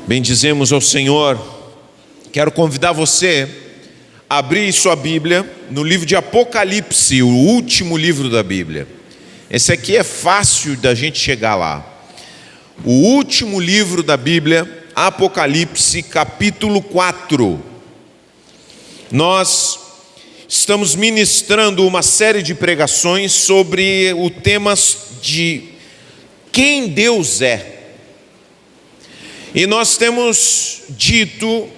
Bendizemos ao Senhor. Quero convidar você a abrir sua Bíblia no livro de Apocalipse, o último livro da Bíblia. Esse aqui é fácil da gente chegar lá. O último livro da Bíblia, Apocalipse, capítulo 4. Nós estamos ministrando uma série de pregações sobre o tema de quem Deus é. E nós temos dito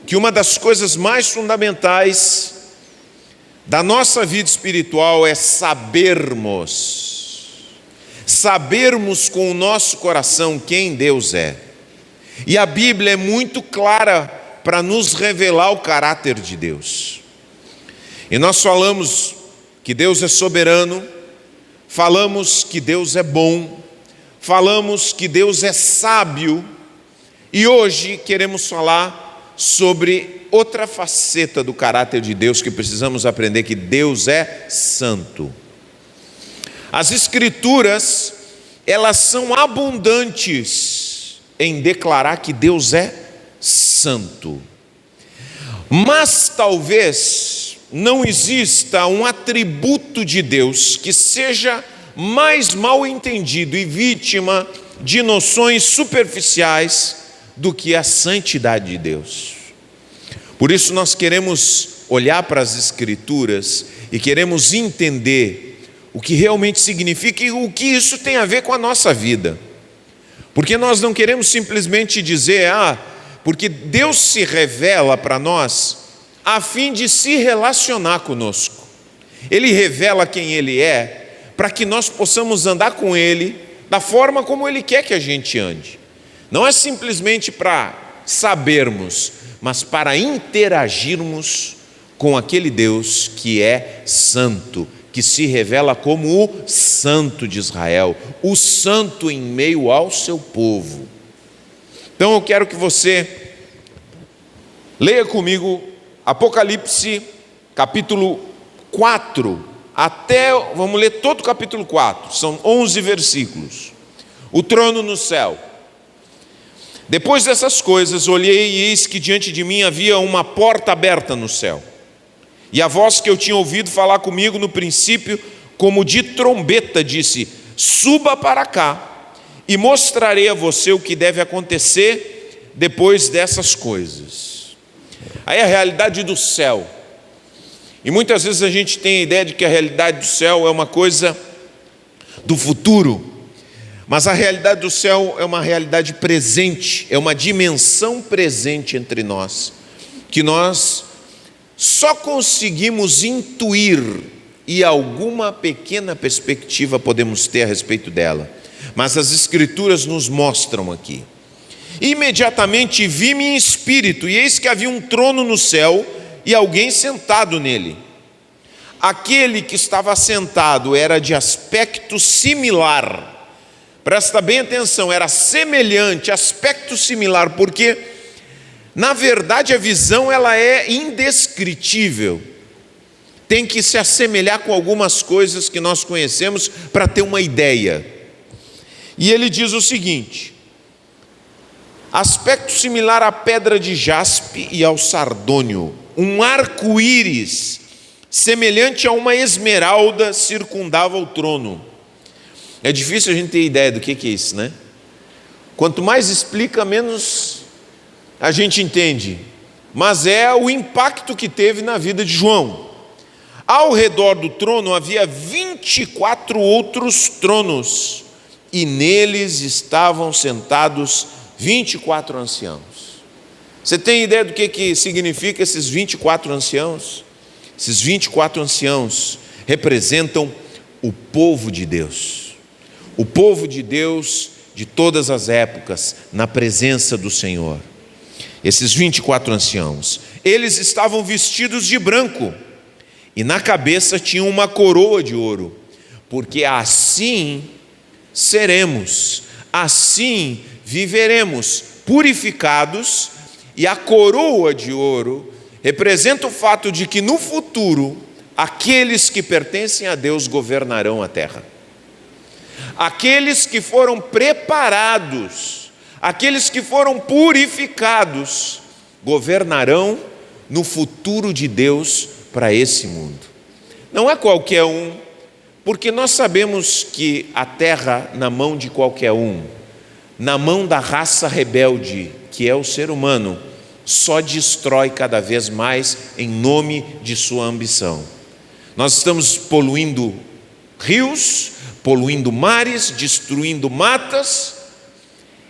que uma das coisas mais fundamentais da nossa vida espiritual é sabermos com o nosso coração quem Deus é. E a Bíblia é muito clara para nos revelar o caráter de Deus. E nós falamos que Deus é soberano, falamos que Deus é bom, falamos que Deus é sábio, e hoje queremos falar sobre outra faceta do caráter de Deus que precisamos aprender, que Deus é santo. As Escrituras, elas são abundantes em declarar que Deus é santo. Mas talvez não exista um atributo de Deus que seja mais mal entendido e vítima de noções superficiais do que a santidade de Deus. Por isso nós queremos olhar para as Escrituras e queremos entender o que realmente significa e o que isso tem a ver com a nossa vida. Porque nós não queremos simplesmente dizer, porque Deus se revela para nós a fim de se relacionar conosco. Ele revela quem Ele é para que nós possamos andar com Ele da forma como Ele quer que a gente ande. Não é simplesmente para sabermos, mas para interagirmos com aquele Deus que é santo, que se revela como o Santo de Israel, o santo em meio ao seu povo. Então eu quero que você leia comigo Apocalipse capítulo 4, vamos ler todo o capítulo 4, são 11 versículos. O trono no céu. Depois dessas coisas, olhei e eis que diante de mim havia uma porta aberta no céu. E a voz que eu tinha ouvido falar comigo no princípio, como de trombeta, disse: suba para cá e mostrarei a você o que deve acontecer depois dessas coisas. Aí a realidade do céu. E muitas vezes a gente tem a ideia de que a realidade do céu é uma coisa do futuro. Mas a realidade do céu é uma realidade presente, é uma dimensão presente entre nós, que nós só conseguimos intuir e alguma pequena perspectiva podemos ter a respeito dela. Mas as Escrituras nos mostram aqui. Imediatamente vi-me em espírito, e eis que havia um trono no céu e alguém sentado nele. Aquele que estava sentado era de aspecto similar. Presta bem atenção, era semelhante, aspecto similar, porque na verdade a visão ela é indescritível. Tem que se assemelhar com algumas coisas que nós conhecemos para ter uma ideia. E ele diz o seguinte: aspecto similar à pedra de jaspe e ao sardônio, um arco-íris semelhante a uma esmeralda circundava o trono. É difícil a gente ter ideia do que é isso, né? Quanto mais explica, menos a gente entende. Mas é o impacto que teve na vida de João. Ao redor do trono havia 24 outros tronos, e neles estavam sentados 24 anciãos. Você tem ideia do que significa esses 24 anciãos? Esses 24 anciãos representam o povo de Deus. O povo de Deus de todas as épocas, na presença do Senhor. Esses 24 anciãos, eles estavam vestidos de branco, e na cabeça tinham uma coroa de ouro, porque assim seremos, assim viveremos, purificados, e a coroa de ouro representa o fato de que no futuro, aqueles que pertencem a Deus governarão a terra. Aqueles que foram preparados, Aqueles que foram purificados governarão no futuro de Deus para esse mundo. Não é qualquer um, porque nós sabemos que a terra na mão de qualquer um, na mão da raça rebelde, que é o ser humano, só destrói cada vez mais em nome de sua ambição. Nós estamos poluindo rios, poluindo mares, destruindo matas,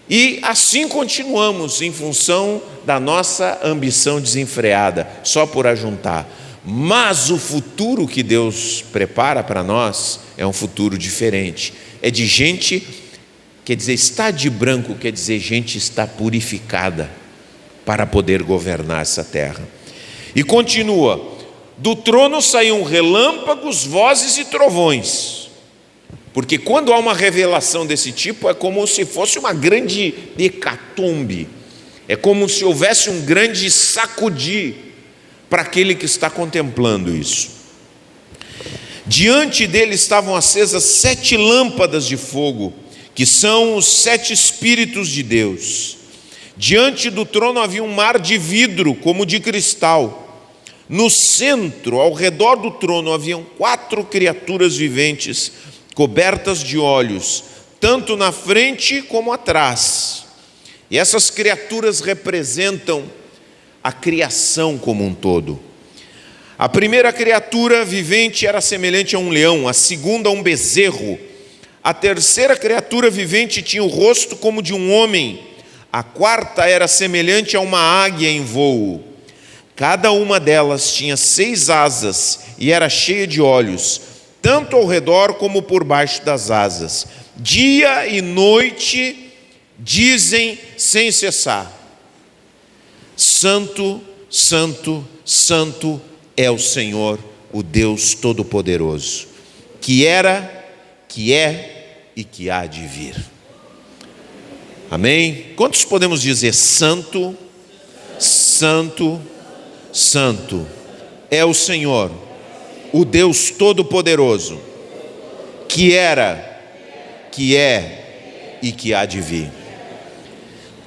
e assim continuamos em função da nossa ambição desenfreada, só por ajuntar. Mas o futuro que Deus prepara para nós é um futuro diferente. É de gente, quer dizer, está de branco, quer dizer, gente está purificada para poder governar essa terra. E continua: do trono saíam relâmpagos, vozes e trovões. Porque quando há uma revelação desse tipo, é como se fosse uma grande hecatombe, é como se houvesse um grande sacudir para aquele que está contemplando isso. Diante dele estavam acesas 7 lâmpadas de fogo, que são os 7 Espíritos de Deus. Diante do trono havia um mar de vidro, como de cristal. No centro, ao redor do trono, haviam 4 criaturas viventes, cobertas de olhos, tanto na frente como atrás. E essas criaturas representam a criação como um todo. A primeira criatura vivente era semelhante a um leão, a segunda a um bezerro. A terceira criatura vivente tinha o rosto como de um homem. A quarta era semelhante a uma águia em voo. Cada uma delas tinha 6 asas e era cheia de olhos, tanto ao redor como por baixo das asas. Dia e noite dizem sem cessar: Santo, Santo, Santo é o Senhor, o Deus Todo-Poderoso, que era, que é e que há de vir. Amém? Quantos podemos dizer Santo, Santo, Santo é o Senhor, o Deus Todo-Poderoso, que era, que é e que há de vir.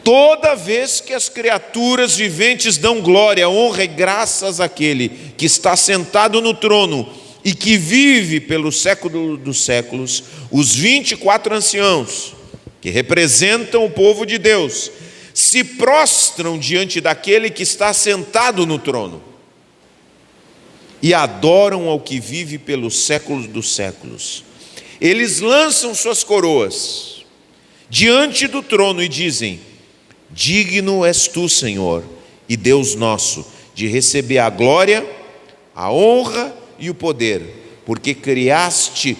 Toda vez que as criaturas viventes dão glória, honra e graças àquele que está sentado no trono e que vive pelo século dos séculos, os 24 anciãos, que representam o povo de Deus, se prostram diante daquele que está sentado no trono e adoram ao que vive pelos séculos dos séculos. Eles lançam suas coroas diante do trono e dizem: digno és tu, Senhor, e Deus nosso, de receber a glória, a honra e o poder, porque criaste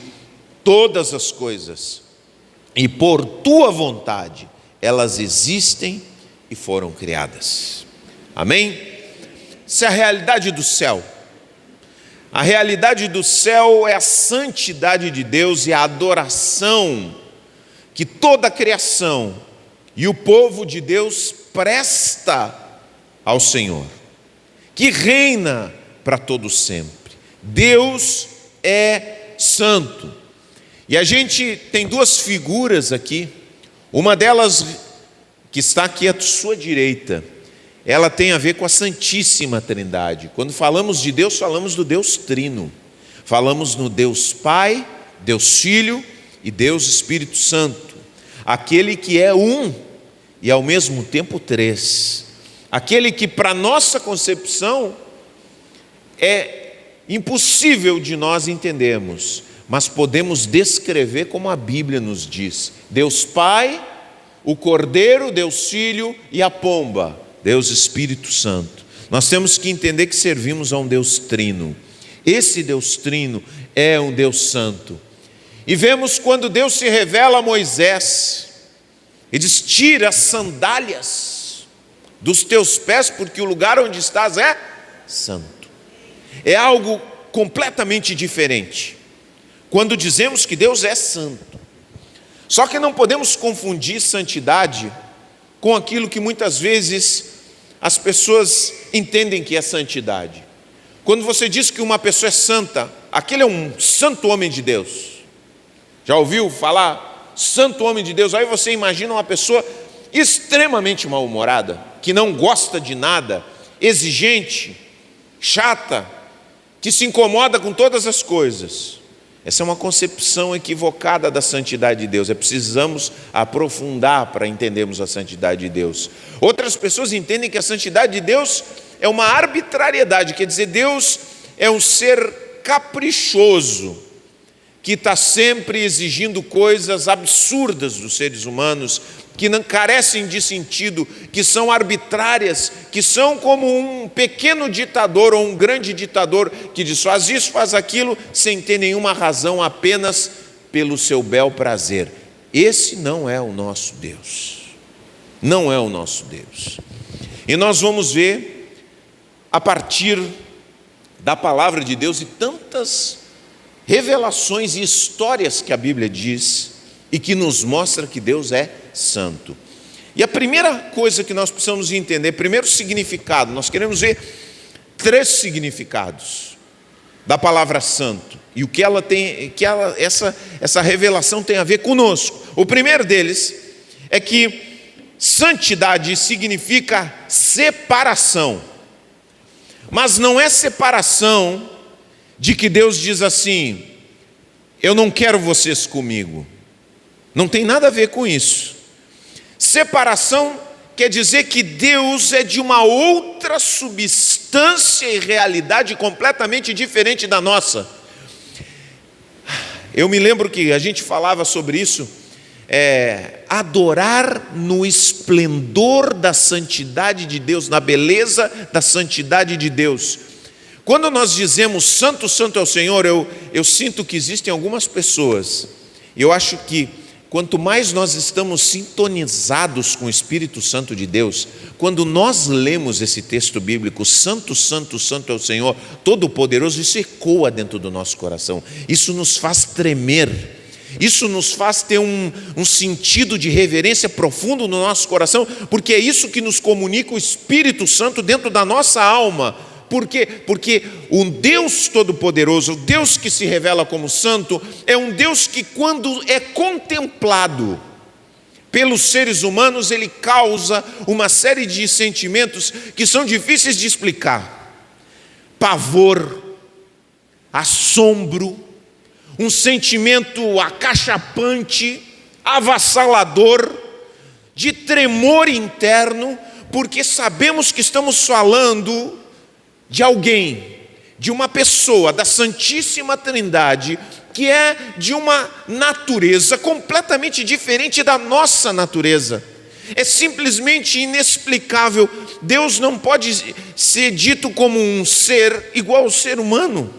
todas as coisas, e por tua vontade elas existem e foram criadas. Amém? Essa é a realidade do céu. A realidade do céu é a santidade de Deus e a adoração que toda a criação e o povo de Deus presta ao Senhor, que reina para todo sempre. Deus é santo. E a gente tem 2 figuras aqui. Uma delas, que está aqui à sua direita, ela tem a ver com a Santíssima Trindade. Quando falamos de Deus, falamos do Deus Trino. Falamos no Deus Pai, Deus Filho e Deus Espírito Santo. Aquele que é um e ao mesmo tempo 3. Aquele que para nossa concepção é impossível de nós entendermos, mas podemos descrever como a Bíblia nos diz: Deus Pai, o Cordeiro, Deus Filho e a pomba, Deus Espírito Santo. Nós temos que entender que servimos a um Deus trino. Esse Deus trino é um Deus santo. E vemos quando Deus se revela a Moisés, ele diz: tira as sandálias dos teus pés, porque o lugar onde estás é santo. É algo completamente diferente quando dizemos que Deus é santo. Só que não podemos confundir santidade com aquilo que muitas vezes as pessoas entendem que é santidade. Quando você diz que uma pessoa é santa, aquele é um santo homem de Deus. Já ouviu falar santo homem de Deus? Aí você imagina uma pessoa extremamente mal-humorada, que não gosta de nada, exigente, chata, que se incomoda com todas as coisas. Essa é uma concepção equivocada da santidade de Deus. Precisamos aprofundar para entendermos a santidade de Deus. Outras pessoas entendem que a santidade de Deus é uma arbitrariedade, quer dizer, Deus é um ser caprichoso, que está sempre exigindo coisas absurdas dos seres humanos, que não carecem de sentido, que são arbitrárias, que são como um pequeno ditador ou um grande ditador que diz faz isso, faz aquilo, sem ter nenhuma razão, apenas pelo seu bel prazer. Esse não é o nosso Deus. Não é o nosso Deus. E nós vamos ver, a partir da palavra de Deus e tantas revelações e histórias que a Bíblia diz e que nos mostra que Deus é santo. E a primeira coisa que nós precisamos entender, primeiro significado, nós queremos ver 3 significados da palavra santo e o que ela tem, essa revelação tem a ver conosco. O primeiro deles é que santidade significa separação, mas não é separação de que Deus diz assim: eu não quero vocês comigo. Não tem nada a ver com isso. Separação quer dizer que Deus é de uma outra substância e realidade completamente diferente da nossa. Eu me lembro que a gente falava sobre isso, adorar no esplendor da santidade de Deus, na beleza da santidade de Deus. Quando nós dizemos santo, santo é o Senhor, eu sinto que existem algumas pessoas, e eu acho que quanto mais nós estamos sintonizados com o Espírito Santo de Deus, quando nós lemos esse texto bíblico, santo, santo, santo é o Senhor, Todo-Poderoso, isso ecoa dentro do nosso coração, isso nos faz tremer, isso nos faz ter um sentido de reverência profundo no nosso coração, porque é isso que nos comunica o Espírito Santo dentro da nossa alma. Por quê? Porque o Deus Todo-Poderoso, o Deus que se revela como santo, é um Deus que, quando é contemplado pelos seres humanos, ele causa uma série de sentimentos que são difíceis de explicar. Pavor, assombro, um sentimento acachapante, avassalador, de tremor interno, porque sabemos que estamos falando de alguém, de uma pessoa da Santíssima Trindade, que é de uma natureza completamente diferente da nossa natureza. É simplesmente inexplicável. Deus não pode ser dito como um ser igual ao ser humano.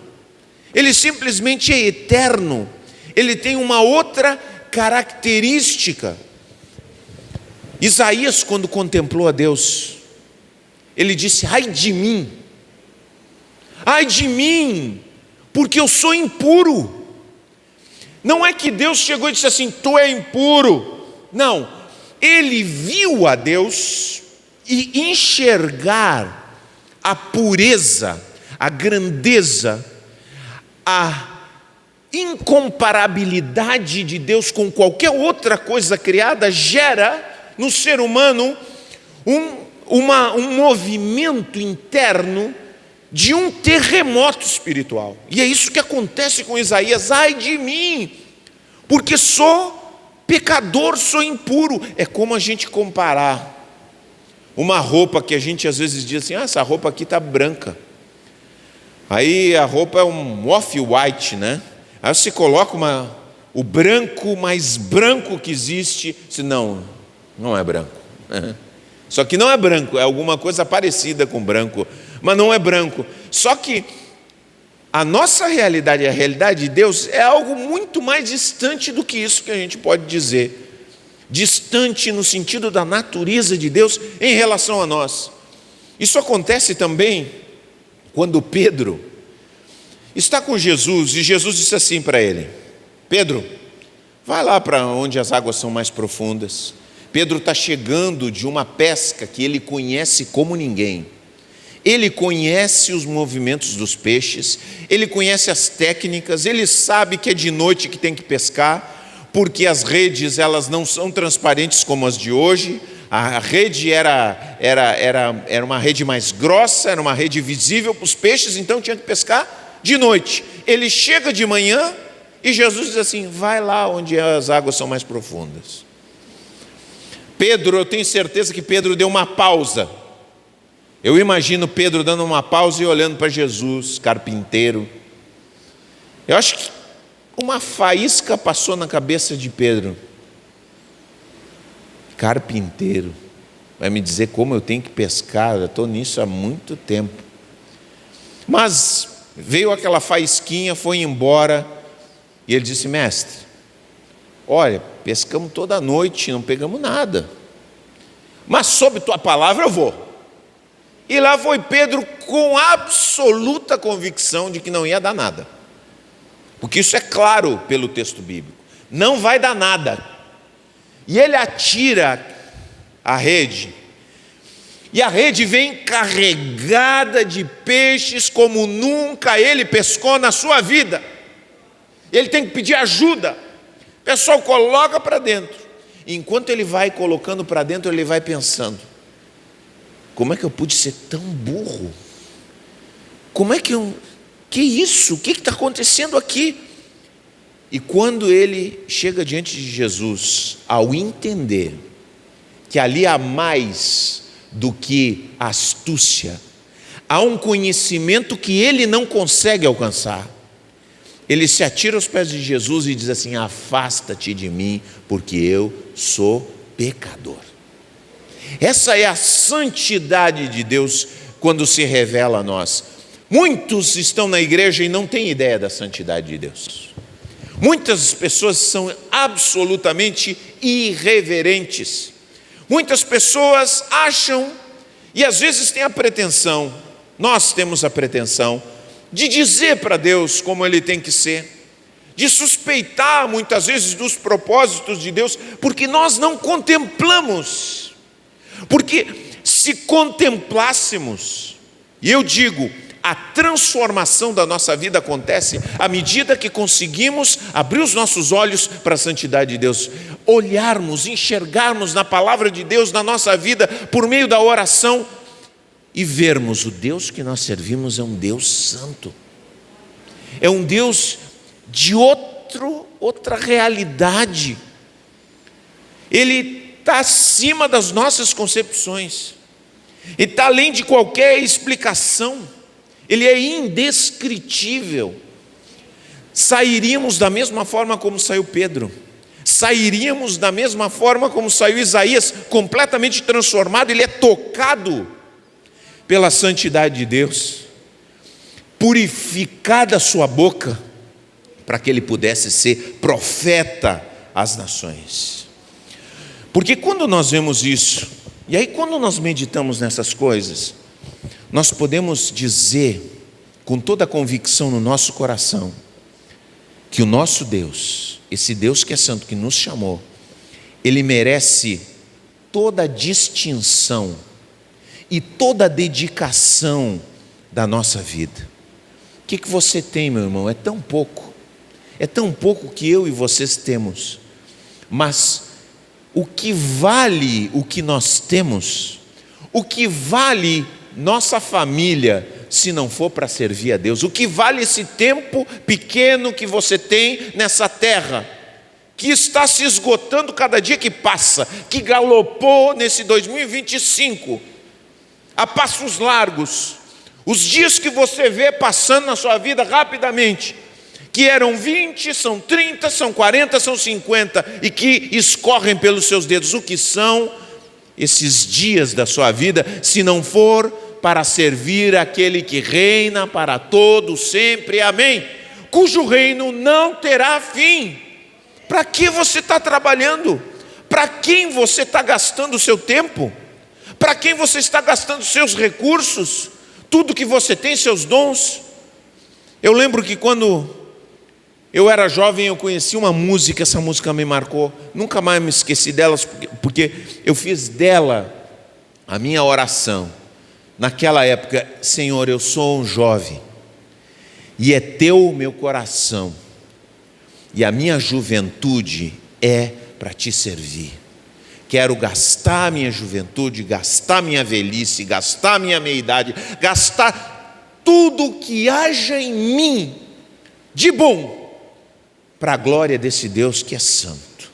Ele simplesmente é eterno. Ele tem uma outra característica. Isaías, quando contemplou a Deus, ele disse: ai de mim, porque eu sou impuro. Não é que Deus chegou e disse assim: tu é impuro. Não, ele viu a Deus e enxergar a pureza, a grandeza, a incomparabilidade de Deus com qualquer outra coisa criada, gera no ser humano um movimento interno de um terremoto espiritual. E é isso que acontece com Isaías: ai de mim, porque sou pecador, sou impuro. É como a gente comparar uma roupa que a gente às vezes diz assim: essa roupa aqui está branca. Aí a roupa é um off-white, né? Aí você coloca o branco mais branco que existe. Não é branco. Só que não é branco, é alguma coisa parecida com branco, mas não é branco. Só que a nossa realidade e a realidade de Deus é algo muito mais distante do que isso que a gente pode dizer. Distante no sentido da natureza de Deus em relação a nós. Isso acontece também quando Pedro está com Jesus e Jesus disse assim para ele: Pedro, vai lá para onde as águas são mais profundas. Pedro está chegando de uma pesca que ele conhece como ninguém. Ele conhece os movimentos dos peixes, ele conhece as técnicas, ele sabe que é de noite que tem que pescar, porque as redes elas não são transparentes como as de hoje. A rede era uma rede mais grossa, era uma rede visível para os peixes, então tinha que pescar de noite. Ele chega de manhã e Jesus diz assim: vai lá onde as águas são mais profundas. Pedro, eu tenho certeza que Pedro deu uma pausa. Eu imagino Pedro dando uma pausa e olhando para Jesus, carpinteiro. Eu acho que uma faísca passou na cabeça de Pedro. Carpinteiro, vai me dizer como eu tenho que pescar? Eu estou nisso há muito tempo. Mas veio aquela faísquinha, foi embora, e ele disse: mestre, olha, pescamos toda noite, não pegamos nada, mas sob tua palavra eu vou. E lá foi Pedro com absoluta convicção de que não ia dar nada, porque isso é claro pelo texto bíblico, não vai dar nada. E ele atira a rede, e a rede vem carregada de peixes como nunca ele pescou na sua vida. Ele tem que pedir ajuda. O pessoal coloca para dentro. Enquanto ele vai colocando para dentro, ele vai pensando: como é que eu pude ser tão burro? Como é que eu... Que isso? O que está acontecendo aqui? E quando ele chega diante de Jesus, ao entender que ali há mais do que astúcia, há um conhecimento que ele não consegue alcançar, ele se atira aos pés de Jesus e diz assim: afasta-te de mim, porque eu sou pecador. Essa é a santidade de Deus quando se revela a nós. Muitos estão na igreja e não têm ideia da santidade de Deus. Muitas pessoas são absolutamente irreverentes. Muitas pessoas acham, e às vezes têm a pretensão, nós temos a pretensão, de dizer para Deus como Ele tem que ser, de suspeitar muitas vezes dos propósitos de Deus, porque nós não contemplamos. Porque se contemplássemos, e eu digo, a transformação da nossa vida acontece à medida que conseguimos abrir os nossos olhos para a santidade de Deus, olharmos, enxergarmos na palavra de Deus na nossa vida por meio da oração e vermos: o Deus que nós servimos é um Deus santo, é um Deus de outra realidade. Ele está acima das nossas concepções, ele está além de qualquer explicação. Ele é indescritível. Sairíamos da mesma forma como saiu Pedro, sairíamos da mesma forma como saiu Isaías, completamente transformado. Ele é tocado pela santidade de Deus, purificada a sua boca, para que ele pudesse ser profeta às nações. Porque quando nós vemos isso, e aí quando nós meditamos nessas coisas, nós podemos dizer com toda a convicção no nosso coração que o nosso Deus, esse Deus que é santo, que nos chamou, Ele merece toda a distinção e toda a dedicação da nossa vida. O que você tem, meu irmão? É tão pouco que eu e vocês temos, mas o que vale o que nós temos, o que vale nossa família, se não for para servir a Deus? O que vale esse tempo pequeno que você tem nessa terra, que está se esgotando cada dia que passa, que galopou nesse 2025 a passos largos? Os dias que você vê passando na sua vida rapidamente, que eram 20, são 30, são 40, são 50, e que escorrem pelos seus dedos. O que são esses dias da sua vida, se não for para servir aquele que reina para todo sempre, amém, cujo reino não terá fim? Para que você está trabalhando? Para quem você está gastando o seu tempo? Para quem você está gastando os seus recursos? Tudo que você tem, seus dons? Eu lembro que quando eu era jovem, eu conheci uma música, essa música me marcou, nunca mais me esqueci delas, porque eu fiz dela a minha oração. Naquela época: Senhor, eu sou um jovem, e é teu o meu coração, e a minha juventude é para te servir. Quero gastar minha juventude, gastar minha velhice, gastar minha meia-idade, gastar tudo que haja em mim de bom para a glória desse Deus que é santo,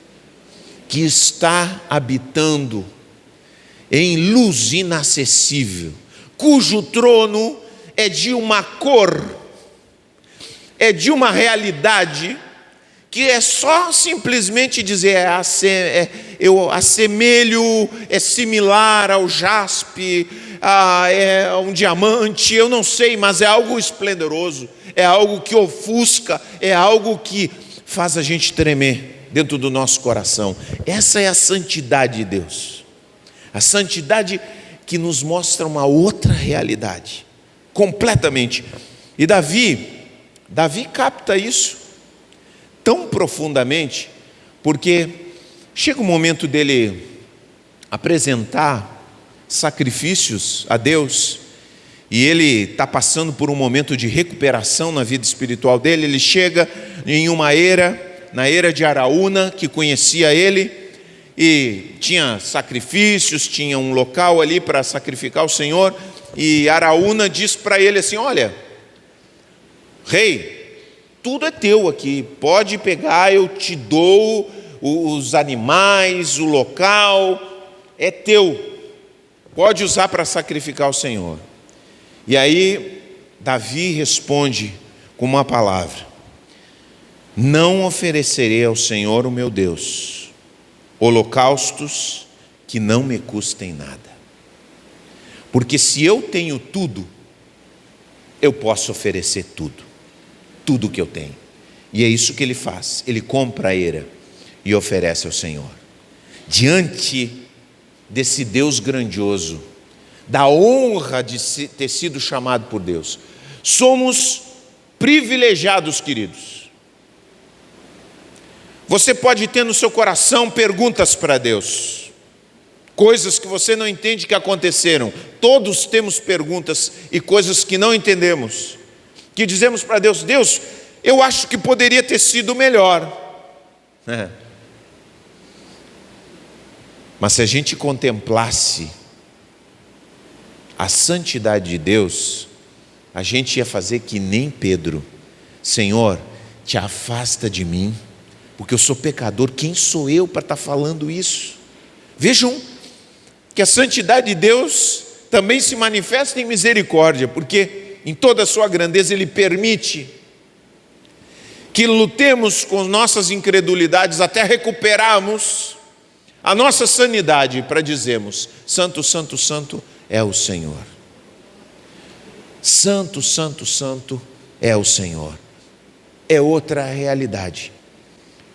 que está habitando em luz inacessível, cujo trono é de uma cor, é de uma realidade que é só simplesmente dizer, eu assemelho, é similar ao jaspe, é um diamante, eu não sei, mas é algo esplendoroso, é algo que ofusca, é algo que faz a gente tremer dentro do nosso coração. Essa é a santidade de Deus, a santidade que nos mostra uma outra realidade, completamente. E Davi capta isso tão profundamente, porque chega o momento dele apresentar sacrifícios a Deus, e ele está passando por um momento de recuperação na vida espiritual dele. Ele chega em uma era, na era de Araúna, que conhecia ele, e tinha sacrifícios, tinha um local ali para sacrificar o Senhor, e Araúna diz para ele assim: olha, rei, tudo é teu aqui, pode pegar, eu te dou os animais, o local, é teu, pode usar para sacrificar o Senhor. E aí Davi responde com uma palavra: não oferecerei ao Senhor, o meu Deus, holocaustos que não me custem nada, porque se eu tenho tudo, eu posso oferecer tudo que eu tenho. E é isso que ele faz, ele compra a eira e oferece ao Senhor. Diante desse Deus grandioso, da honra de ter sido chamado por Deus, somos privilegiados, queridos. Você pode ter no seu coração perguntas para Deus, coisas que você não entende que aconteceram. Todos temos perguntas e coisas que não entendemos, que dizemos para Deus: Deus, eu acho que poderia ter sido melhor. Mas se a gente contemplasse a santidade de Deus, a gente ia fazer que nem Pedro: Senhor, te afasta de mim, porque eu sou pecador. Quem sou eu para estar falando isso? Vejam que a santidade de Deus também se manifesta em misericórdia, porque em toda a sua grandeza Ele permite que lutemos com nossas incredulidades até recuperarmos a nossa sanidade, para dizermos: santo, santo, santo é o Senhor. Santo, santo, santo é o Senhor. É outra realidade.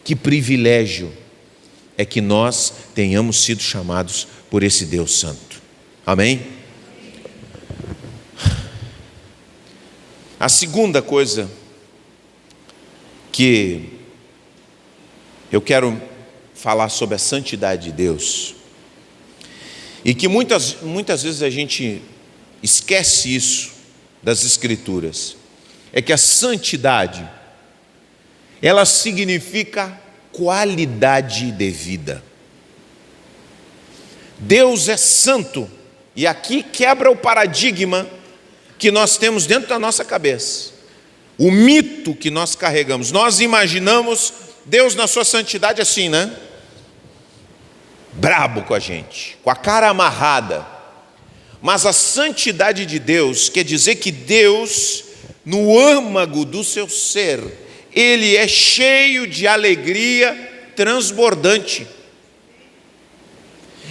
Que privilégio é que nós tenhamos sido chamados por esse Deus santo. Amém? A segunda coisa que eu quero falar sobre a santidade de Deus, e que muitas vezes a gente esquece isso das Escrituras, é que a santidade, ela significa qualidade de vida. Deus é santo, e aqui quebra o paradigma que nós temos dentro da nossa cabeça, o mito que nós carregamos. Nós imaginamos Deus na sua santidade assim, né? Brabo com a gente, com a cara amarrada. Mas a santidade de Deus quer dizer que Deus, no âmago do seu ser, Ele é cheio de alegria transbordante.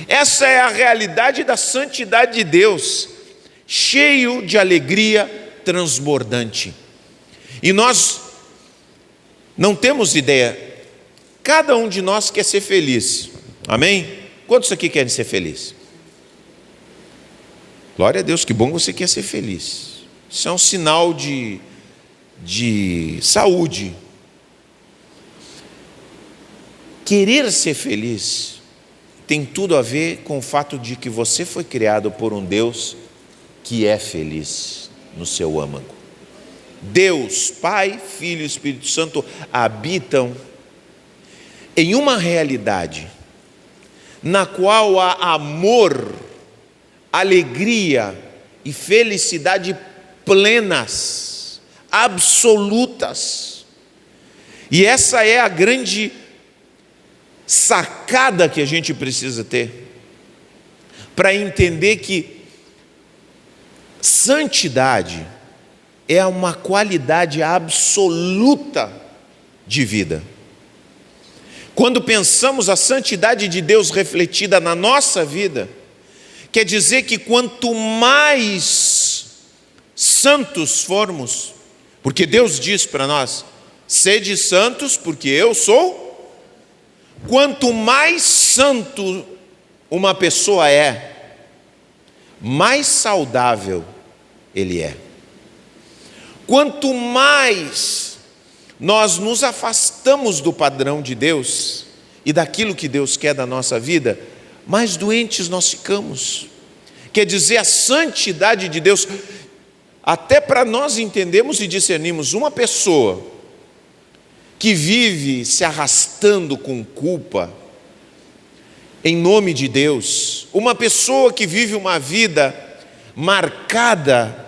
Essa é a realidade da santidade de Deus, cheio de alegria transbordante. E nós não temos ideia, cada um de nós quer ser feliz, amém? Quantos aqui querem ser felizes? Glória a Deus, que bom que você quer ser feliz. Isso é um sinal de saúde. Querer ser feliz tem tudo a ver com o fato de que você foi criado por um Deus que é feliz no seu âmago. Deus, Pai, Filho e Espírito Santo habitam em uma realidade na qual há amor, alegria e felicidade plenas, absolutas. E essa é a grande sacada que a gente precisa ter, para entender que santidade é uma qualidade absoluta de vida. Quando pensamos a santidade de Deus refletida na nossa vida, quer dizer que quanto mais santos formos, porque Deus diz para nós: sede santos porque eu sou. Quanto mais santo uma pessoa é, mais saudável ele é. Quanto mais nós nos afastamos do padrão de Deus e daquilo que Deus quer da nossa vida, mais doentes nós ficamos. Quer dizer, a santidade de Deus, até para nós entendermos e discernirmos, uma pessoa que vive se arrastando com culpa, em nome de Deus, uma pessoa que vive uma vida marcada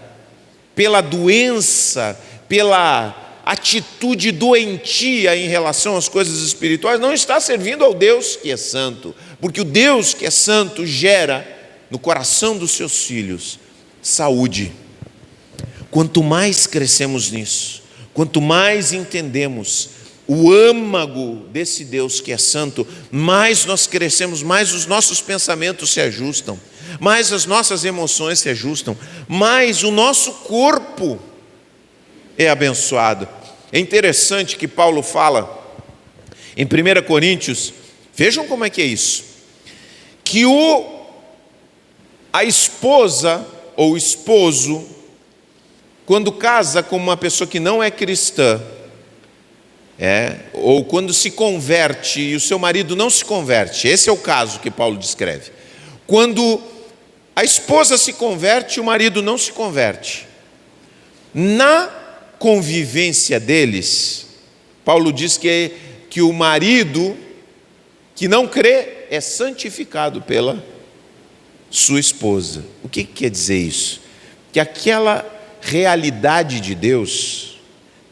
pela doença, pela atitude doentia em relação às coisas espirituais, não está servindo ao Deus que é santo, porque o Deus que é santo gera no coração dos seus filhos saúde. Quanto mais crescemos nisso, quanto mais entendemos o âmago desse Deus que é santo, mais nós crescemos, mais os nossos pensamentos se ajustam, mais as nossas emoções se ajustam, mais o nosso corpo é abençoado. É interessante que Paulo fala em 1 Coríntios, vejam como é que é isso, que a esposa ou o esposo, quando casa com uma pessoa que não é cristã, ou quando se converte e o seu marido não se converte, esse é o caso que Paulo descreve. Quando a esposa se converte e o marido não se converte, na convivência deles, Paulo diz que o marido que não crê é santificado pela sua esposa. O que quer dizer isso? Que aquela realidade de Deus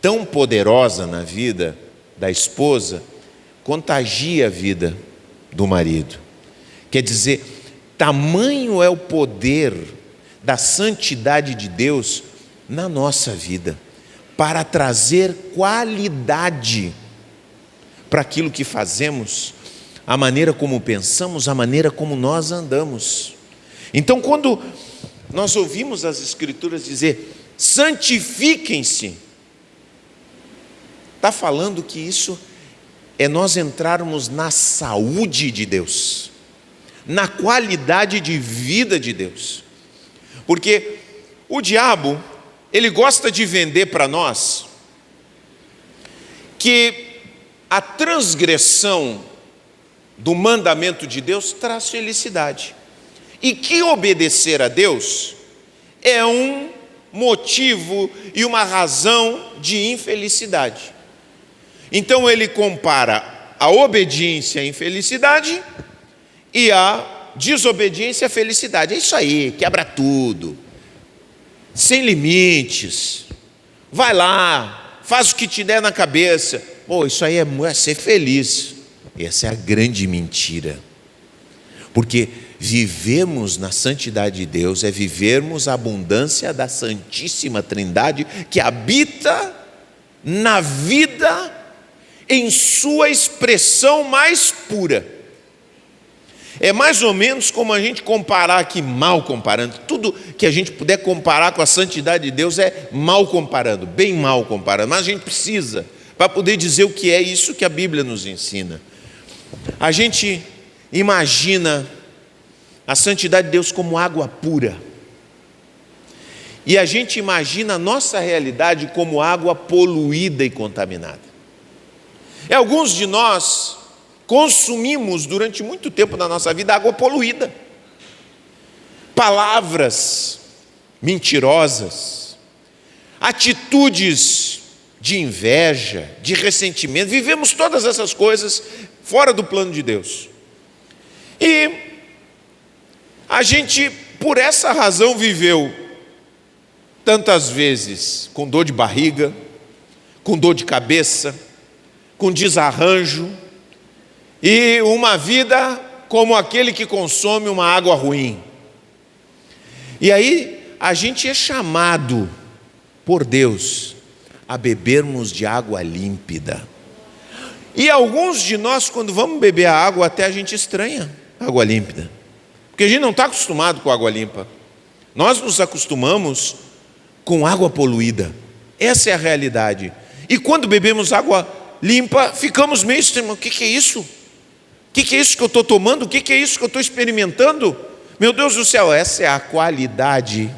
tão poderosa na vida da esposa contagia a vida do marido. Quer dizer, tamanho é o poder da santidade de Deus na nossa vida, para trazer qualidade para aquilo que fazemos, a maneira como pensamos, a maneira como nós andamos. Então, quando nós ouvimos as Escrituras dizer: santifiquem-se, está falando que isso é nós entrarmos na saúde de Deus, na qualidade de vida de Deus. Porque o diabo, ele gosta de vender para nós que a transgressão do mandamento de Deus traz felicidade, e que obedecer a Deus é um motivo e uma razão de infelicidade. Então ele compara a obediência à infelicidade e a desobediência à felicidade. É isso aí, quebra tudo, sem limites, vai lá, faz o que te der na cabeça. Isso aí é ser feliz. Essa é a grande mentira, porque vivermos na santidade de Deus é vivermos a abundância da Santíssima Trindade, que habita na vida em sua expressão mais pura. É mais ou menos como a gente comparar aqui, mal comparando, tudo que a gente puder comparar com a santidade de Deus é mal comparando, bem mal comparando, mas a gente precisa, para poder dizer o que é isso que a Bíblia nos ensina. A gente imagina a santidade de Deus como água pura, e a gente imagina a nossa realidade como água poluída e contaminada. E alguns de nós consumimos durante muito tempo na nossa vida água poluída, palavras mentirosas, atitudes de inveja, de ressentimento, vivemos todas essas coisas fora do plano de Deus. E a gente, por essa razão, viveu tantas vezes com dor de barriga, com dor de cabeça, com desarranjo, e uma vida como aquele que consome uma água ruim. E aí a gente é chamado por Deus a bebermos de água límpida. E alguns de nós, quando vamos beber a água, até a gente estranha a água límpida, porque a gente não está acostumado com água limpa. Nós nos acostumamos com água poluída. Essa é a realidade. E quando bebemos água limpa, ficamos meio estranhos. O que é isso? O que é isso que eu estou tomando? O que é isso que eu estou experimentando? Meu Deus do céu, essa é a qualidade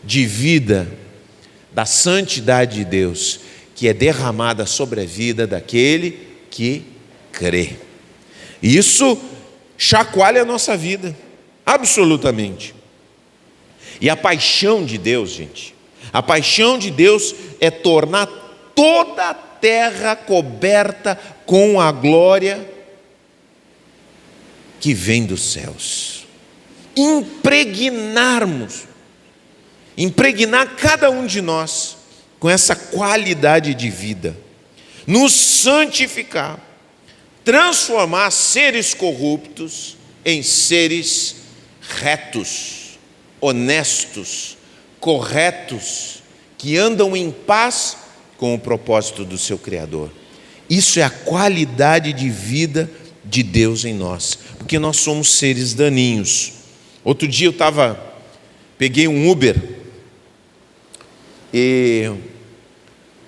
de vida da santidade de Deus, que é derramada sobre a vida daquele que crê. Isso chacoalha a nossa vida, absolutamente. E a paixão de Deus, gente, a paixão de Deus é tornar toda a terra coberta com a glória que vem dos céus. Impregnar cada um de nós com essa qualidade de vida, nos santificar, transformar seres corruptos em seres retos, honestos, corretos, que andam em paz com o propósito do seu Criador. Isso é a qualidade de vida de Deus em nós, porque nós somos seres daninhos. Outro dia peguei um Uber, e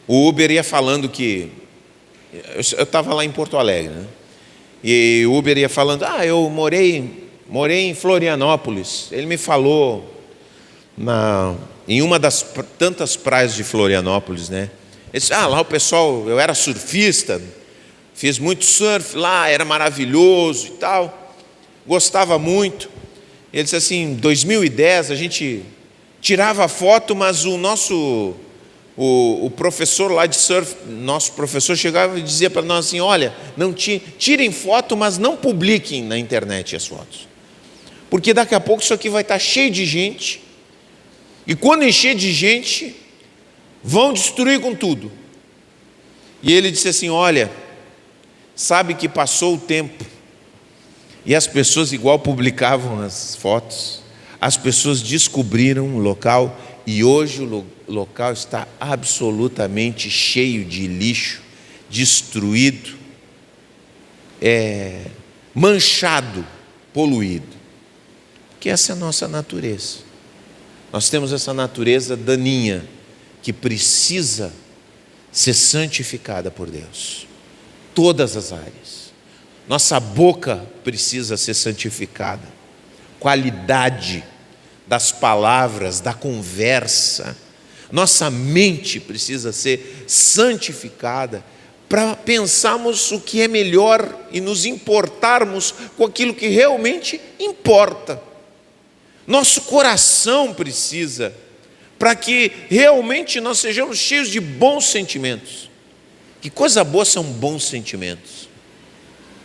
o Uber ia falando que, eu estava lá em Porto Alegre, né? E o Uber ia falando, eu morei em Florianópolis. Ele me falou em uma das tantas praias de Florianópolis, né? Ele disse, lá o pessoal, eu era surfista, fiz muito surf lá, era maravilhoso e tal, gostava muito. Ele disse assim, em 2010 a gente tirava foto, mas o professor lá de surf, nosso professor, chegava e dizia para nós assim, olha, não tirem foto, mas não publiquem na internet as fotos, porque daqui a pouco isso aqui vai estar cheio de gente, e quando encher de gente, vão destruir com tudo. E ele disse assim, olha, sabe que passou o tempo, e as pessoas igual publicavam as fotos, as pessoas descobriram o local, e hoje o local está absolutamente cheio de lixo, destruído, manchado, poluído. Porque essa é a nossa natureza. Nós temos essa natureza daninha, que precisa ser santificada por Deus. Todas as áreas. Nossa boca precisa ser santificada. Qualidade das palavras, da conversa. Nossa mente precisa ser santificada para pensarmos o que é melhor e nos importarmos com aquilo que realmente importa. Nosso coração precisa, para que realmente nós sejamos cheios de bons sentimentos. Que coisa boa são bons sentimentos.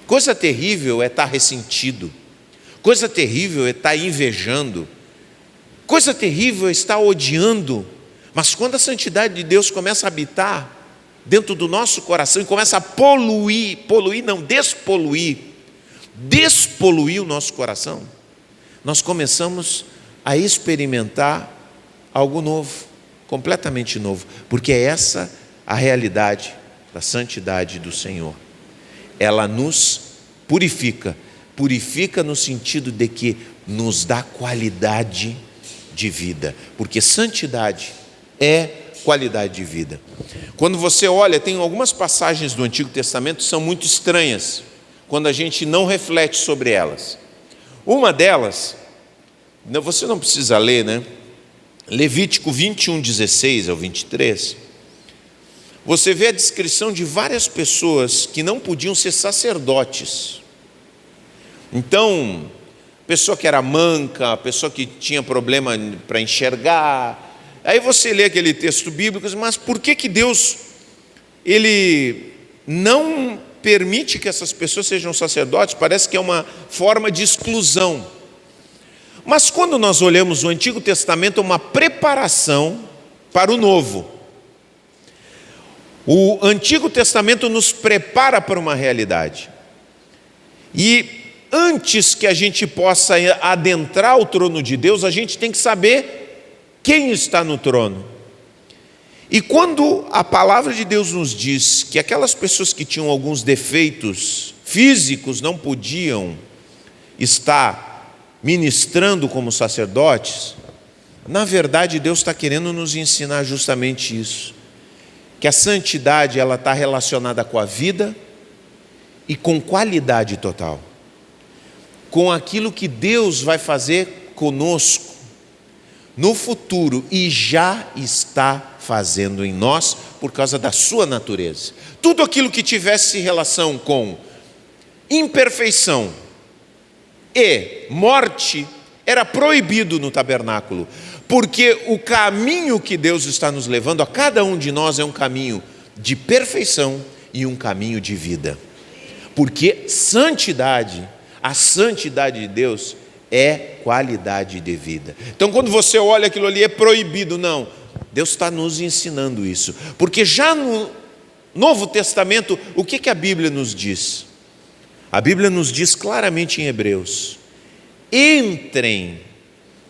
Coisa terrível é estar ressentido. Coisa terrível é estar invejando. Coisa terrível é estar odiando. Mas quando a santidade de Deus começa a habitar dentro do nosso coração e começa a despoluir o nosso coração, nós começamos a experimentar algo novo, completamente novo, porque é essa a realidade da santidade do Senhor. Ela nos purifica no sentido de que nos dá qualidade de vida, porque santidade é qualidade de vida. Quando você olha, tem algumas passagens do Antigo Testamento que são muito estranhas, quando a gente não reflete sobre elas. Uma delas, você não precisa ler, né? Levítico 21, 16 ao 23, você vê a descrição de várias pessoas que não podiam ser sacerdotes. Então, pessoa que era manca, pessoa que tinha problema para enxergar. Aí você lê aquele texto bíblico, mas por que Deus, Ele não permite que essas pessoas sejam sacerdotes, parece que é uma forma de exclusão. Mas quando nós olhamos o Antigo Testamento, é uma preparação para o Novo. O Antigo Testamento nos prepara para uma realidade. E antes que a gente possa adentrar o trono de Deus, a gente tem que saber quem está no trono. E quando a palavra de Deus nos diz que aquelas pessoas que tinham alguns defeitos físicos não podiam estar ministrando como sacerdotes, na verdade Deus está querendo nos ensinar justamente isso, que a santidade ela está relacionada com a vida e com qualidade total, com aquilo que Deus vai fazer conosco no futuro e já está fazendo em nós por causa da sua natureza. Tudo aquilo que tivesse relação com imperfeição e morte era proibido no tabernáculo, porque o caminho que Deus está nos levando a cada um de nós é um caminho de perfeição e um caminho de vida, porque santidade, a santidade de Deus é qualidade de vida. Então quando você olha aquilo ali, é proibido, não, Deus está nos ensinando isso, porque já no Novo Testamento, o que a Bíblia nos diz? A Bíblia nos diz claramente em Hebreus: entrem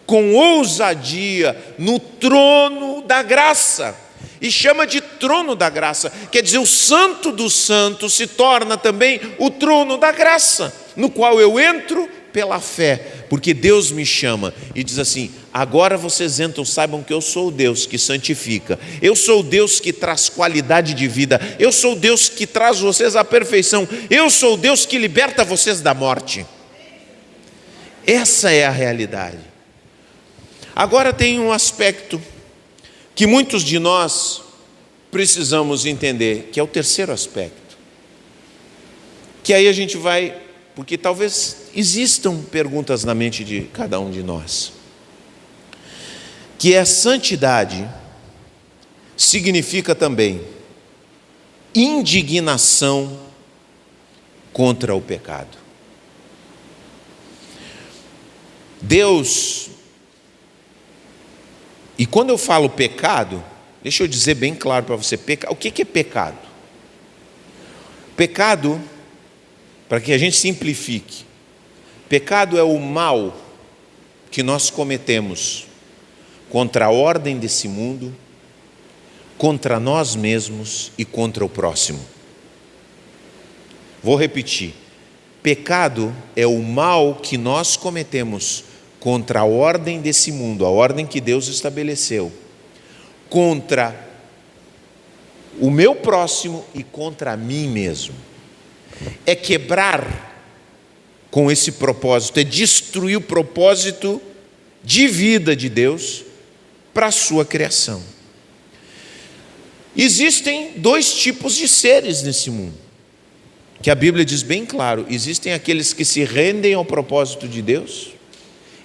com ousadia no trono da graça, e chama de trono da graça, quer dizer, o santo dos santos se torna também o trono da graça, no qual eu entro pela fé, porque Deus me chama e diz assim: agora vocês entram, saibam que eu sou o Deus que santifica, eu sou o Deus que traz qualidade de vida, eu sou o Deus que traz vocês à perfeição, eu sou o Deus que liberta vocês da morte. Essa é a realidade. Agora tem um aspecto que muitos de nós precisamos entender, que é o terceiro aspecto, que aí a gente vai, porque talvez existam perguntas na mente de cada um de nós, que é santidade significa também indignação contra o pecado. Deus, e quando eu falo pecado, deixa eu dizer bem claro para você, o que é pecado? Pecado, para que a gente simplifique, pecado é o mal que nós cometemos contra a ordem desse mundo, contra nós mesmos e contra o próximo. Vou repetir, pecado é o mal que nós cometemos contra a ordem desse mundo, a ordem que Deus estabeleceu, contra o meu próximo e contra mim mesmo. É quebrar com esse propósito, é destruir o propósito de vida de Deus para a sua criação. Existem dois tipos de seres nesse mundo, que a Bíblia diz bem claro: existem aqueles que se rendem ao propósito de Deus,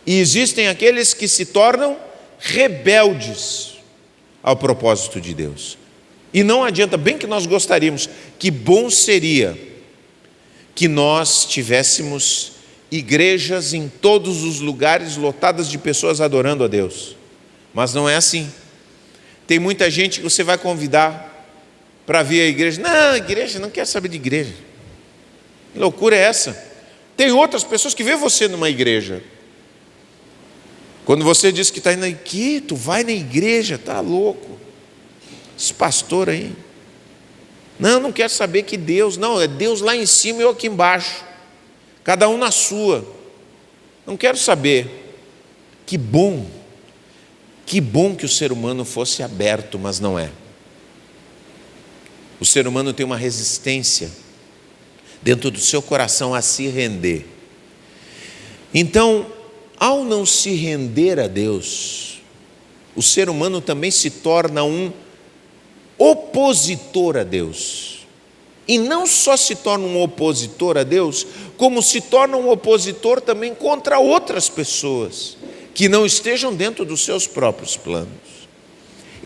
e existem aqueles que se tornam rebeldes ao propósito de Deus. E não adianta, bem que nós gostaríamos, que bom seria que nós tivéssemos igrejas em todos os lugares lotadas de pessoas adorando a Deus, mas não é assim. Tem muita gente que você vai convidar para vir à igreja, não, a igreja não quer saber de igreja, que loucura é essa? Tem outras pessoas que vê você numa igreja, quando você diz que está indo aqui, tu vai na igreja, tá louco, esse pastor aí, não quero saber que Deus, não, é Deus lá em cima e eu aqui embaixo, cada um na sua, não quero saber. Que bom que o ser humano fosse aberto, mas não é. O ser humano tem uma resistência dentro do seu coração a se render. Então, ao não se render a Deus, o ser humano também se torna um opositor a Deus. E não só se torna um opositor a Deus, como se torna um opositor também contra outras pessoas que não estejam dentro dos seus próprios planos.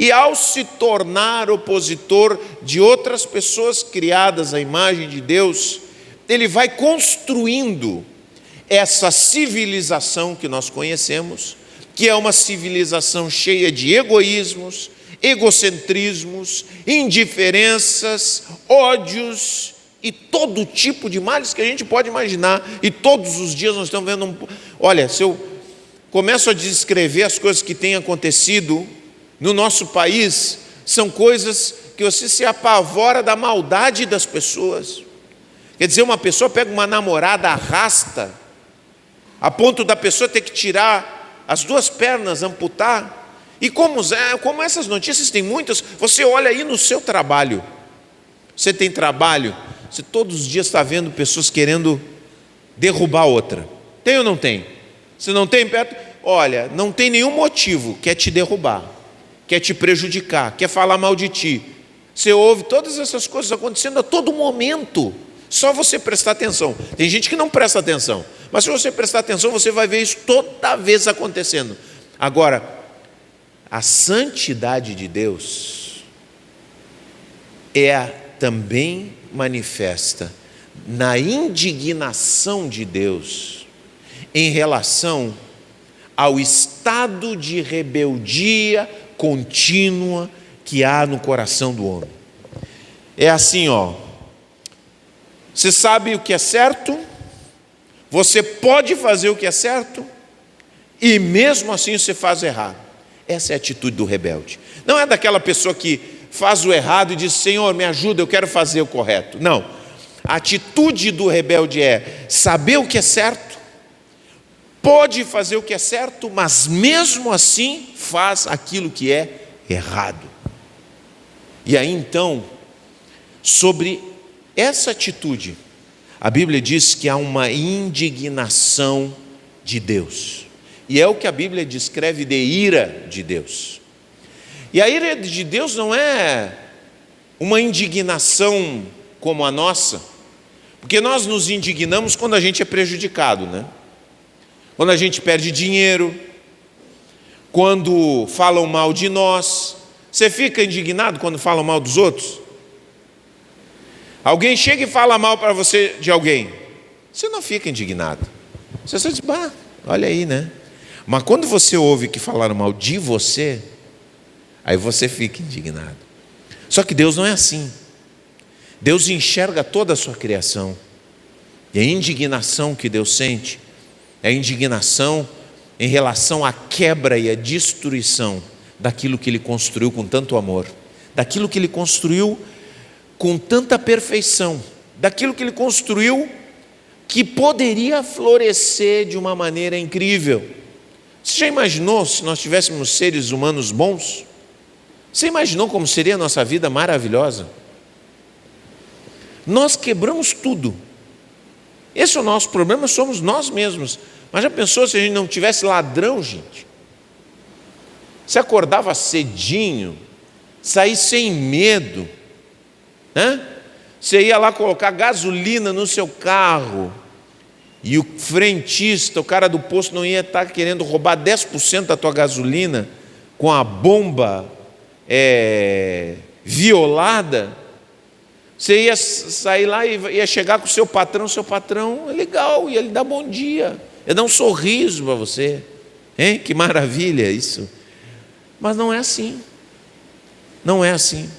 E ao se tornar opositor de outras pessoas criadas à imagem de Deus, ele vai construindo essa civilização que nós conhecemos, que é uma civilização cheia de egoísmos, egocentrismos, indiferenças, ódios e todo tipo de males que a gente pode imaginar. E todos os dias nós estamos vendo olha, se eu começo a descrever as coisas que têm acontecido no nosso país, são coisas que você se apavora da maldade das pessoas. Quer dizer, uma pessoa pega uma namorada, arrasta, a ponto da pessoa ter que tirar as 2 pernas, amputar. E como essas notícias tem muitas, você olha aí no seu trabalho. Você tem trabalho, você todos os dias está vendo pessoas querendo derrubar outra. Tem ou não tem? Se não tem perto, olha, não tem nenhum motivo, quer te derrubar, quer te prejudicar, quer falar mal de ti. Você ouve todas essas coisas acontecendo a todo momento. Só você prestar atenção. Tem gente que não presta atenção, mas se você prestar atenção, você vai ver isso toda vez acontecendo. Agora, a santidade de Deus também manifesta na indignação de Deus em relação ao estado de rebeldia contínua que há no coração do homem. É assim, você sabe o que é certo, você pode fazer o que é certo, e mesmo assim você faz errado. Essa é a atitude do rebelde. Não é daquela pessoa que faz o errado e diz: Senhor, me ajuda, eu quero fazer o correto. Não. A atitude do rebelde é saber o que é certo, pode fazer o que é certo, mas mesmo assim faz aquilo que é errado. E aí então, sobre essa atitude, a Bíblia diz que há uma indignação de Deus. E é o que a Bíblia descreve de ira de Deus. E a ira de Deus não é uma indignação como a nossa, porque nós nos indignamos quando a gente é prejudicado, né? Quando a gente perde dinheiro, quando falam mal de nós. Você fica indignado quando falam mal dos outros? Alguém chega e fala mal para você de alguém, você não fica indignado. Você só diz: olha aí, né? Mas quando você ouve que falaram mal de você, aí você fica indignado. Só que Deus não é assim. Deus enxerga toda a sua criação. E a indignação que Deus sente é a indignação em relação à quebra e à destruição daquilo que Ele construiu com tanto amor, daquilo que Ele construiu com tanta perfeição, daquilo que Ele construiu que poderia florescer de uma maneira incrível. Você já imaginou se nós tivéssemos seres humanos bons? Você imaginou como seria a nossa vida maravilhosa? Nós quebramos tudo. Esse é o nosso problema, somos nós mesmos. Mas já pensou se a gente não tivesse ladrão, gente? Você acordava cedinho, saía sem medo, né? Você ia lá colocar gasolina no seu carro e o frentista, o cara do posto, não ia estar querendo roubar 10% da tua gasolina com a bomba violada. Você ia sair lá e ia chegar com o seu patrão é legal, ia lhe dar bom dia, ia dar um sorriso para você, hein? Que maravilha isso. Mas não é assim, não é assim.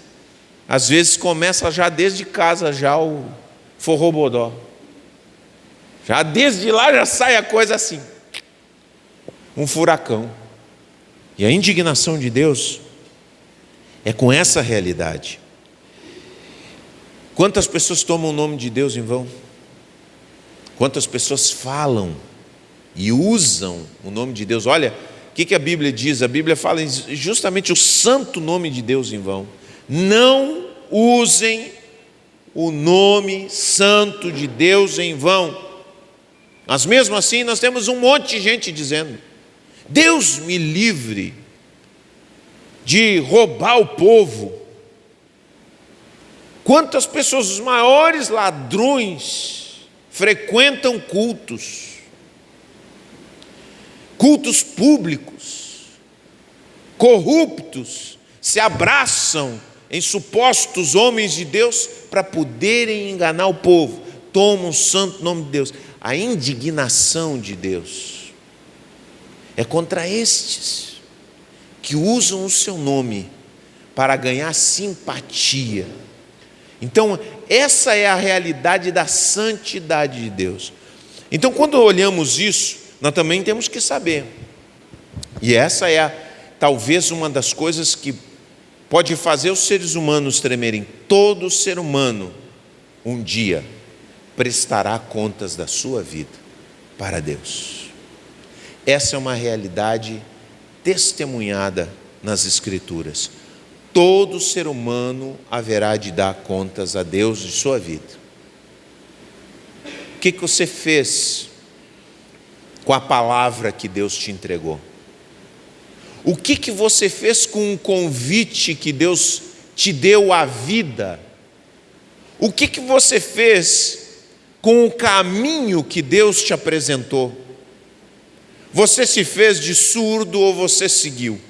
Às vezes começa já desde casa já o forrobodó, já desde lá já sai a coisa assim, um furacão. E a indignação de Deus é com essa realidade. Quantas pessoas tomam o nome de Deus em vão? Quantas pessoas falam e usam o nome de Deus? Olha, o que a Bíblia diz? A Bíblia fala justamente o santo nome de Deus em vão. Não usem o nome santo de Deus em vão. Mas mesmo assim nós temos um monte de gente dizendo: Deus me livre de roubar o povo. Quantas pessoas, os maiores ladrões, frequentam cultos públicos, corruptos, se abraçam em supostos homens de Deus para poderem enganar o povo, tomam o santo nome de Deus. A indignação de Deus é contra estes que usam o seu nome para ganhar simpatia. Então, essa é a realidade da santidade de Deus. Então, quando olhamos isso, nós também temos que saber, e essa é talvez uma das coisas que pode fazer os seres humanos tremerem. Todo ser humano, um dia, prestará contas da sua vida para Deus. Essa é uma realidade testemunhada nas Escrituras. Todo ser humano haverá de dar contas a Deus de sua vida. O que você fez com a palavra que Deus te entregou? O que você fez com o convite que Deus te deu à vida? O que você fez com o caminho que Deus te apresentou? Você se fez de surdo ou você seguiu?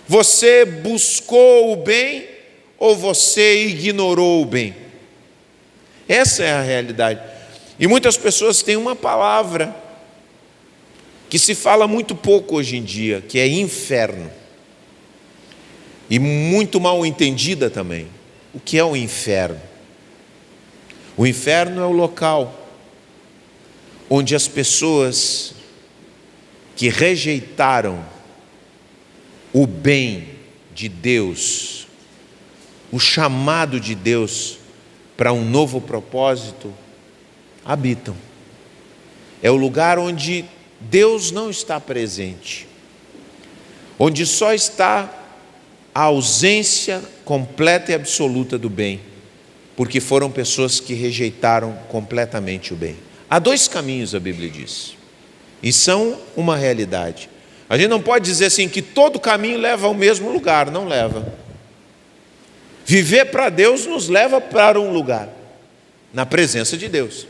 Você buscou o bem ou você ignorou o bem? Essa é a realidade. E muitas pessoas têm uma palavra que se fala muito pouco hoje em dia, que é inferno. E muito mal entendida também. O que é o inferno? O inferno é o local onde as pessoas que rejeitaram o bem de Deus, o chamado de Deus para um novo propósito, habitam. É o lugar onde Deus não está presente, onde só está a ausência completa e absoluta do bem, porque foram pessoas que rejeitaram completamente o bem. Há dois caminhos, a Bíblia diz, e são uma realidade. A gente não pode dizer assim que todo caminho leva ao mesmo lugar, não leva. Viver para Deus nos leva para um lugar, na presença de Deus.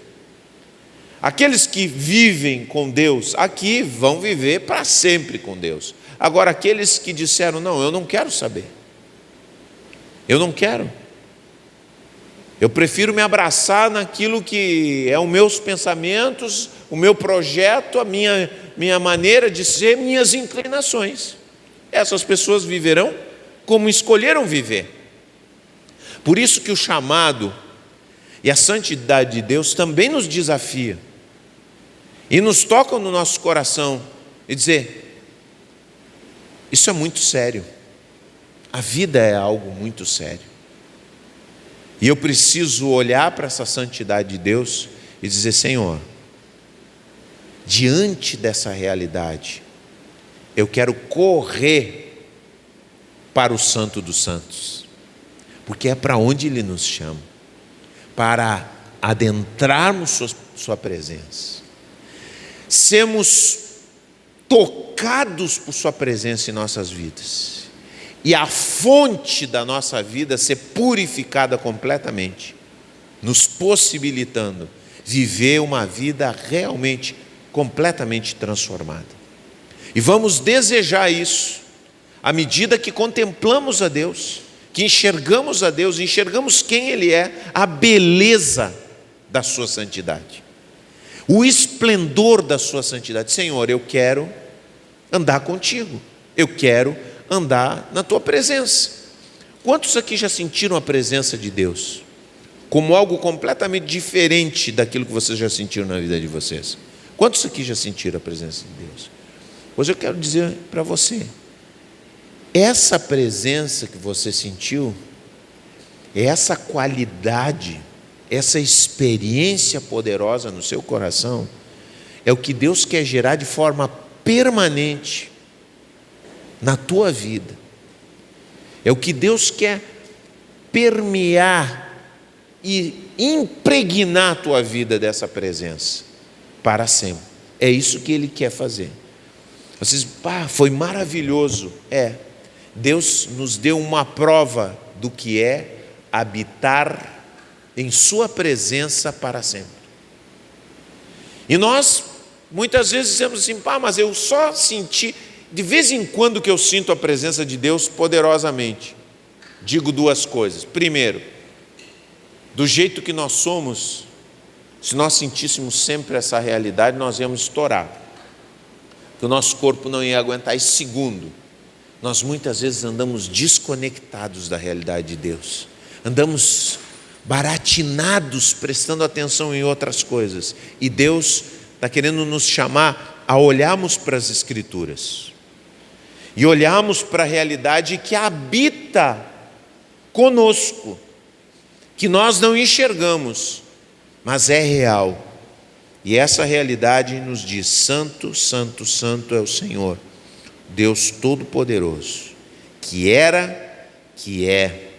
Aqueles que vivem com Deus aqui vão viver para sempre com Deus. Agora, aqueles que disseram, não, eu não quero saber, eu não quero, eu prefiro me abraçar naquilo que é os meus pensamentos, o meu projeto, a minha maneira de ser, minhas inclinações. Essas pessoas viverão como escolheram viver. Por isso que o chamado e a santidade de Deus também nos desafia e nos toca no nosso coração e dizer, isso é muito sério, a vida é algo muito sério, e eu preciso olhar para essa santidade de Deus e dizer, Senhor, diante dessa realidade, eu quero correr para o Santo dos Santos, porque é para onde Ele nos chama, para adentrarmos sua presença, sermos tocados por sua presença em nossas vidas, e a fonte da nossa vida ser purificada completamente, nos possibilitando viver uma vida realmente, completamente transformada. E vamos desejar isso, à medida que contemplamos a Deus, que enxergamos a Deus, enxergamos quem Ele é, a beleza da sua santidade, o esplendor da sua santidade. Senhor, eu quero andar contigo, eu quero andar na tua presença. Quantos aqui já sentiram a presença de Deus como algo completamente diferente daquilo que vocês já sentiram na vida de vocês? Quantos aqui já sentiram a presença de Deus? Hoje eu quero dizer para você, essa presença que você sentiu, essa qualidade, essa experiência poderosa no seu coração, é o que Deus quer gerar de forma permanente na tua vida. É o que Deus quer permear e impregnar a tua vida dessa presença para sempre. É isso que Ele quer fazer. Vocês, foi maravilhoso. Deus nos deu uma prova do que é habitar em sua presença para sempre. E nós muitas vezes dizemos assim, mas eu só senti, De vez em quando que eu sinto a presença de Deus poderosamente, digo duas coisas. Primeiro, do jeito que nós somos, se nós sentíssemos sempre essa realidade, nós íamos estourar, que o nosso corpo não ia aguentar. E segundo, nós muitas vezes andamos desconectados da realidade de Deus, andamos baratinados, prestando atenção em outras coisas, e Deus está querendo nos chamar a olharmos para as Escrituras e olharmos para a realidade que habita conosco, que nós não enxergamos, mas é real. E essa realidade nos diz: santo, santo, santo é o Senhor, Deus Todo-Poderoso, que era, que é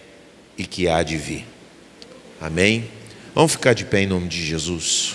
e que há de vir. Amém? Vamos ficar de pé em nome de Jesus.